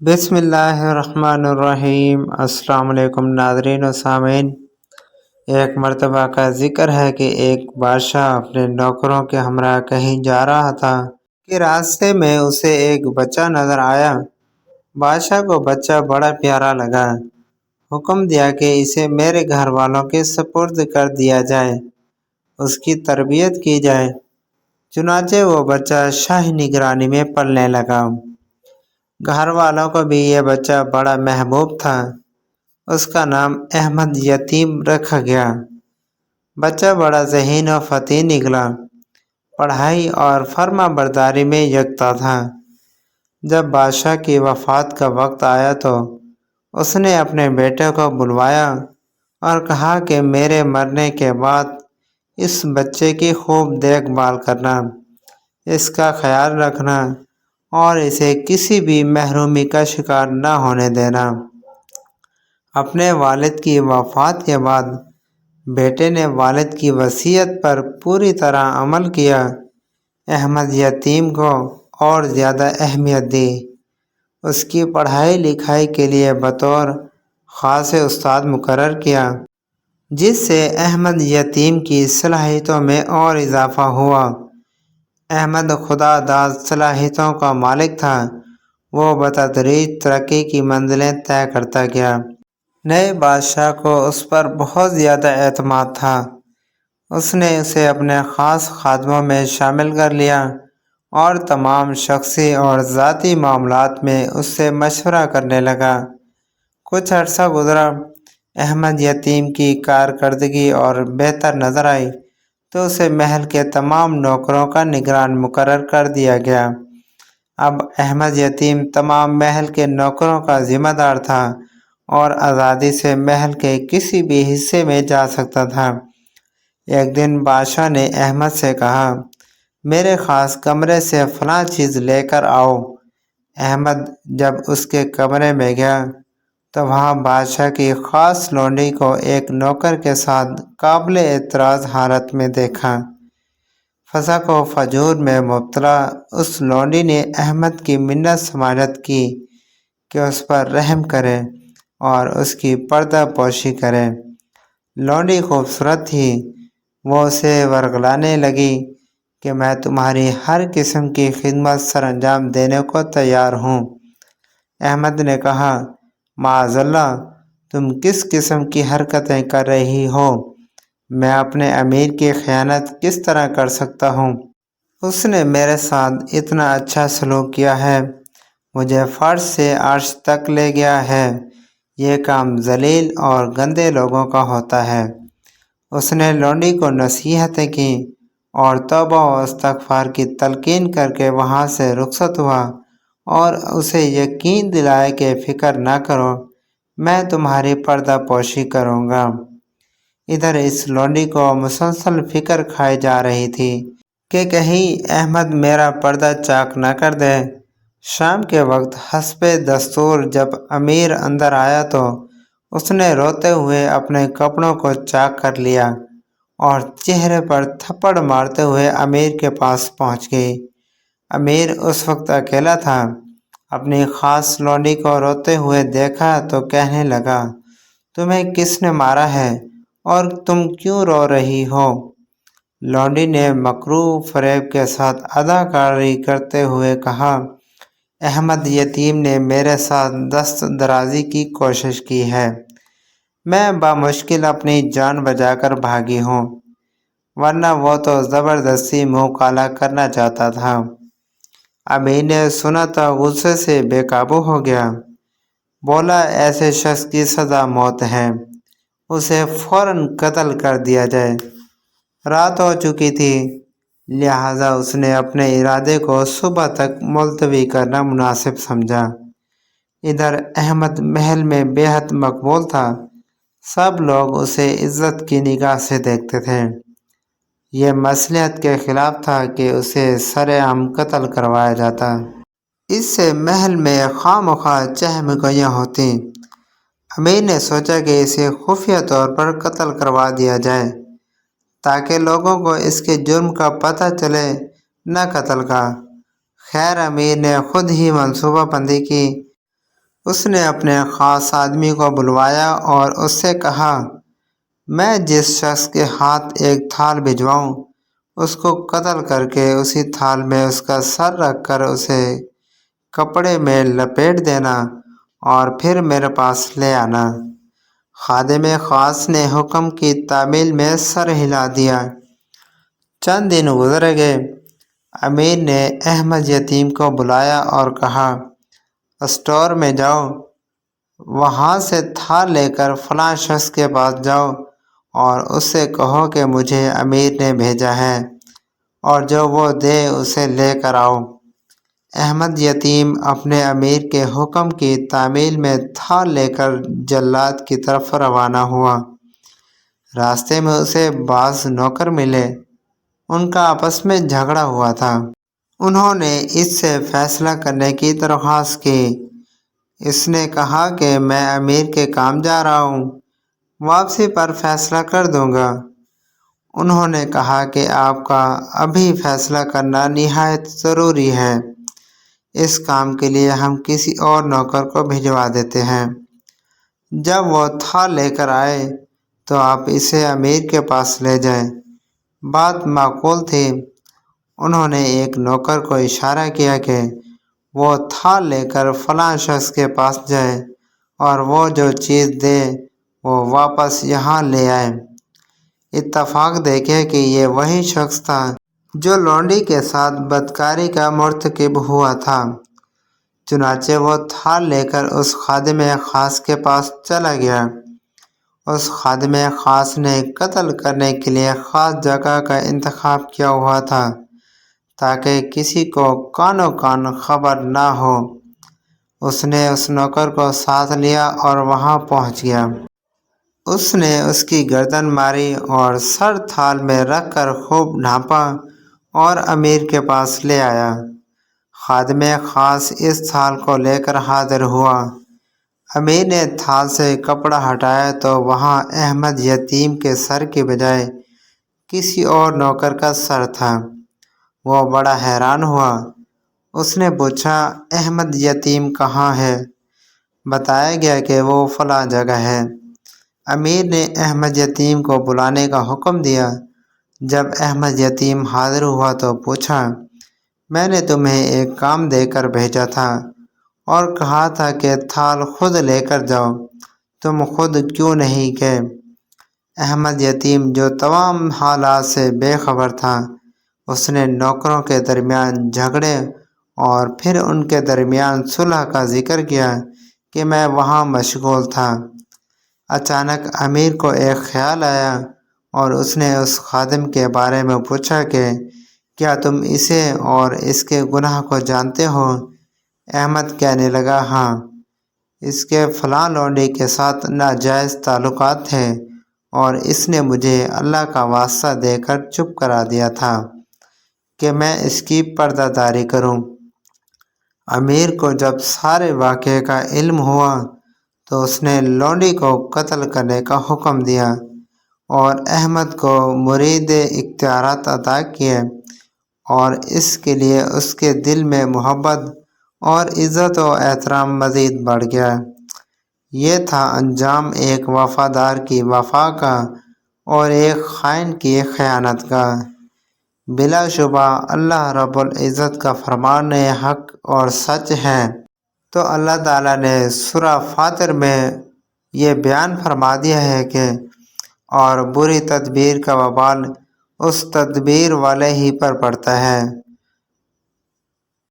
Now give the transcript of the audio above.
بسم اللہ الرحمن الرحیم۔ السلام علیکم ناظرین و سامعین۔ ایک مرتبہ کا ذکر ہے کہ ایک بادشاہ اپنے نوکروں کے ہمراہ کہیں جا رہا تھا کہ راستے میں اسے ایک بچہ نظر آیا۔ بادشاہ کو بچہ بڑا پیارا لگا۔ حکم دیا کہ اسے میرے گھر والوں کے سپرد کر دیا جائے، اس کی تربیت کی جائے۔ چنانچہ وہ بچہ شاہی نگرانی میں پلنے لگا۔ گھر والوں کو بھی یہ بچہ بڑا محبوب تھا۔ اس کا نام احمد یتیم رکھا گیا۔ بچہ بڑا ذہین و فطین نکلا، پڑھائی اور فرما برداری میں یکتا تھا۔ جب بادشاہ کی وفات کا وقت آیا تو اس نے اپنے بیٹے کو بلوایا اور کہا کہ میرے مرنے کے بعد اس بچے کی خوب دیکھ بھال کرنا، اس کا خیال رکھنا اور اسے کسی بھی محرومی کا شکار نہ ہونے دینا۔ اپنے والد کی وفات کے بعد بیٹے نے والد کی وصیت پر پوری طرح عمل کیا۔ احمد یتیم کو اور زیادہ اہمیت دی، اس کی پڑھائی لکھائی کے لیے بطور خاص استاد مقرر کیا، جس سے احمد یتیم کی صلاحیتوں میں اور اضافہ ہوا۔ احمد خدا داد صلاحیتوں کا مالک تھا۔ وہ بتدریج ترقی کی منزلیں طے کرتا گیا۔ نئے بادشاہ کو اس پر بہت زیادہ اعتماد تھا۔ اس نے اسے اپنے خاص خادموں میں شامل کر لیا اور تمام شخصی اور ذاتی معاملات میں اس سے مشورہ کرنے لگا۔ کچھ عرصہ گزرا، احمد یتیم کی کارکردگی اور بہتر نظر آئی تو اسے محل کے تمام نوکروں کا نگران مقرر کر دیا گیا۔ اب احمد یتیم تمام محل کے نوکروں کا ذمہ دار تھا اور آزادی سے محل کے کسی بھی حصے میں جا سکتا تھا۔ ایک دن بادشاہ نے احمد سے کہا، میرے خاص کمرے سے فلاں چیز لے کر آؤ۔ احمد جب اس کے کمرے میں گیا تو وہاں بادشاہ کی خاص لونڈی کو ایک نوکر کے ساتھ قابل اعتراض حالت میں دیکھا۔ فسق و فجور میں مبتلا اس لونڈی نے احمد کی منت سماجت کی کہ اس پر رحم کرے اور اس کی پردہ پوشی کرے۔ لونڈی خوبصورت تھی۔ وہ اسے ورغلانے لگی کہ میں تمہاری ہر قسم کی خدمت سر انجام دینے کو تیار ہوں۔ احمد نے کہا، معاذ اللہ، تم کس قسم کی حرکتیں کر رہی ہو؟ میں اپنے امیر کی خیانت کس طرح کر سکتا ہوں؟ اس نے میرے ساتھ اتنا اچھا سلوک کیا ہے، مجھے فرش سے عرش تک لے گیا ہے۔ یہ کام ذلیل اور گندے لوگوں کا ہوتا ہے۔ اس نے لونڈی کو نصیحتیں کی اور توبہ و استغفار کی تلقین کر کے وہاں سے رخصت ہوا اور اسے یقین دلایا کہ فکر نہ کرو، میں تمہاری پردہ پوشی کروں گا۔ ادھر اس لونڈی کو مسلسل فکر کھائی جا رہی تھی کہ کہیں احمد میرا پردہ چاک نہ کر دے۔ شام کے وقت حسب دستور جب امیر اندر آیا تو اس نے روتے ہوئے اپنے کپڑوں کو چاک کر لیا اور چہرے پر تھپڑ مارتے ہوئے امیر کے پاس پہنچ گئی۔ امیر اس وقت اکیلا تھا۔ اپنی خاص لونڈی کو روتے ہوئے دیکھا تو کہنے لگا، تمہیں کس نے مارا ہے اور تم کیوں رو رہی ہو؟ لونڈی نے مکروہ فریب کے ساتھ اداکاری کرتے ہوئے کہا، احمد یتیم نے میرے ساتھ دست درازی کی کوشش کی ہے۔ میں بامشکل اپنی جان بچا کر بھاگی ہوں، ورنہ وہ تو زبردستی منہ کالا کرنا چاہتا تھا۔ امیر نے سنا تو غصے سے بے قابو ہو گیا۔ بولا، ایسے شخص کی سزا موت ہے، اسے فوراً قتل کر دیا جائے۔ رات ہو چکی تھی، لہٰذا اس نے اپنے ارادے کو صبح تک ملتوی کرنا مناسب سمجھا۔ ادھر احمد محل میں بے حد مقبول تھا۔ سب لوگ اسے عزت کی نگاہ سے دیکھتے تھے۔ یہ مصلحت کے خلاف تھا کہ اسے سرِ عام قتل کروایا جاتا۔ اس سے محل میں خواہ مخواہ چہمگوئیاں ہوتی۔ امیر نے سوچا کہ اسے خفیہ طور پر قتل کروا دیا جائے تاکہ لوگوں کو اس کے جرم کا پتہ چلے، نہ قتل کا۔ خیر، امیر نے خود ہی منصوبہ بندی کی اس نے اپنے خاص آدمی کو بلوایا اور اس سے کہا، میں جس شخص کے ہاتھ ایک تھال بھجواؤں اس کو قتل کر کے اسی تھال میں اس کا سر رکھ کر اسے کپڑے میں لپیٹ دینا اور پھر میرے پاس لے آنا۔ خادم خاص نے حکم کی تعمیل میں سر ہلا دیا۔ چند دن گزر گئے۔ امیر نے احمد یتیم کو بلایا اور کہا، اسٹور میں جاؤ، وہاں سے تھال لے کر فلاں شخص کے پاس جاؤ اور اس سے کہو کہ مجھے امیر نے بھیجا ہے اور جو وہ دے اسے لے کر آؤ۔ احمد یتیم اپنے امیر کے حکم کی تعمیل میں تھال لے کر جلاد کی طرف روانہ ہوا۔ راستے میں اسے بعض نوکر ملے، ان کا آپس میں جھگڑا ہوا تھا۔ انہوں نے اس سے فیصلہ کرنے کی درخواست کی۔ اس نے کہا کہ میں امیر کے کام جا رہا ہوں، واپسی پر فیصلہ کر دوں گا۔ انہوں نے کہا کہ آپ کا ابھی فیصلہ کرنا نہایت ضروری ہے، اس کام کے لیے ہم کسی اور نوکر کو بھجوا دیتے ہیں۔ جب وہ تھال لے کر آئے تو آپ اسے امیر کے پاس لے جائیں۔ بات معقول تھی۔ انہوں نے ایک نوکر کو اشارہ کیا کہ وہ تھال لے کر فلاں شخص کے پاس جائے اور وہ جو چیز دے وہ واپس یہاں لے آئے۔ اتفاق دیکھے کہ یہ وہی شخص تھا جو لونڈی کے ساتھ بدکاری کا مرتکب ہوا تھا۔ چنانچہ وہ تھال لے کر اس خادم خاص کے پاس چلا گیا۔ اس خادم خاص نے قتل کرنے کے لیے خاص جگہ کا انتخاب کیا ہوا تھا تاکہ کسی کو کانو کان خبر نہ ہو۔ اس نے اس نوکر کو ساتھ لیا اور وہاں پہنچ گیا۔ اس نے اس کی گردن ماری اور سر تھال میں رکھ کر خوب ڈھانپا اور امیر کے پاس لے آیا۔ خادم خاص اس تھال کو لے کر حاضر ہوا۔ امیر نے تھال سے کپڑا ہٹایا تو وہاں احمد یتیم کے سر کے بجائے کسی اور نوکر کا سر تھا۔ وہ بڑا حیران ہوا۔ اس نے پوچھا، احمد یتیم کہاں ہے؟ بتایا گیا کہ وہ فلاں جگہ ہے۔ امیر نے احمد یتیم کو بلانے کا حکم دیا۔ جب احمد یتیم حاضر ہوا تو پوچھا، میں نے تمہیں ایک کام دے کر بھیجا تھا اور کہا تھا کہ تھال خود لے کر جاؤ، تم خود کیوں نہیں گئے؟ احمد یتیم جو تمام حالات سے بے خبر تھا، اس نے نوکروں کے درمیان جھگڑے اور پھر ان کے درمیان صلح کا ذکر کیا کہ میں وہاں مشغول تھا۔ اچانک امیر کو ایک خیال آیا اور اس نے اس خادم کے بارے میں پوچھا کہ کیا تم اسے اور اس کے گناہ کو جانتے ہو؟ احمد کہنے لگا، ہاں، اس کے فلاں لونڈی کے ساتھ ناجائز تعلقات تھے اور اس نے مجھے اللہ کا واسطہ دے کر چپ کرا دیا تھا کہ میں اس کی پردہ داری کروں۔ امیر کو جب سارے واقعے کا علم ہوا تو اس نے لونڈی کو قتل کرنے کا حکم دیا اور احمد کو مرید اختیارات عطا کیے، اور اس کے لیے اس کے دل میں محبت اور عزت و احترام مزید بڑھ گیا۔ یہ تھا انجام ایک وفادار کی وفا کا اور ایک خائن کی خیانت کا۔ بلا شبہ اللہ رب العزت کا فرمان حق اور سچ ہے۔ تو اللہ تعالیٰ نے سورہ فاطر میں یہ بیان فرما دیا ہے کہ اور بری تدبیر کا وبال اس تدبیر والے ہی پر پڑتا ہے۔